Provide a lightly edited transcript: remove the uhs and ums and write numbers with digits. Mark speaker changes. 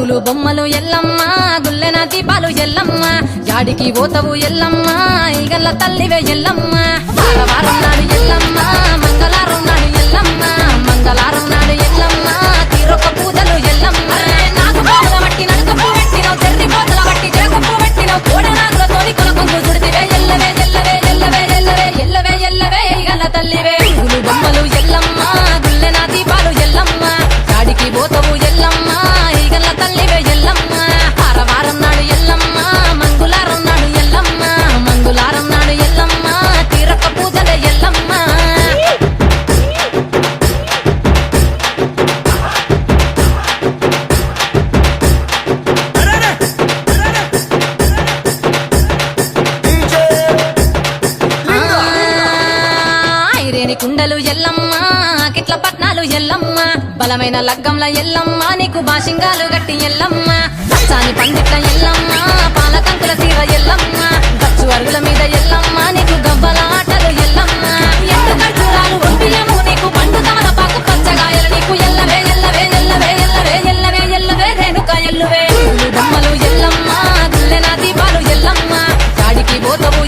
Speaker 1: పూలు బొమ్మలు ఎల్లమ్మ గుల్లెన దీపాలు ఎల్లమ్మ యాడికి పోతవు ఎల్లమ్మ ఈగల్ల తల్లివే ఎల్లమ్మ వారం నాడు ఎల్లమ్మ మంగళారం నాడు ఎల్లమ్మ మంగళారం నాడు ఎల్లమ్మ తీరొక్క పూజలు ఎల్లమ్మ నాకు బాధ బట్టి నడుకప్పు పెట్టినవు చెర్రి పోతల బట్టి జరకప్పు పెట్టినవు కోడనాగులతోని కొనకొంగు చుడితివే ఎల్లవే ఎల్లవే ఎల్లవే ఎల్లవే ఎల్లవే ఎల్లవే ఈగల్ల తల్లివే పూలు బొమ్మలు ఎల్లమ్మ గుల్లెన దీపాలు ఎల్లమ్మ యాడికి పోతవు ఎల్లమ్మ ఈగల్ల తల్లివే ఎల్లమ్మ వారం నాడు ఎల్లమ్మ మంగళారం నాడు ఎల్లమ్మ మంగళారం నాడు ఎల్లమ్మ తీరొక్క పూజలే ఎల్లమ్మ ఐరేని కుండలు ఎల్లమ్మ కిట్ల పట్నాలు ఎల్లమ్మ బలమైన లగ్గంల ఎల్లమ్మ నీకు బాషింగాలు గట్టి ఎల్లమ్మ పచ్చాని పందిట్ల ఎల్లమ్మ పాలకంకుల తీర ఎల్లమ్మ గచ్చు అరుగుల మీద ఎల్లమ్మ నీకు గవ్వల ఆటలు ఎల్లమ్మ ఎండు ఖర్జూరాలు ఒంటియము నీకు పండు తమలపాకు పచ్చగాయలు నీకు ఎల్లవే ఎల్లవే ఎల్లవే ఎల్లవే ఎల్లవే ఎల్లవే రేణుక ఎల్లువే పూలు బొమ్మలు ఎల్లమ్మ గుల్లెన దీపాలు ఎల్లమ్మ యాడికి పోతవు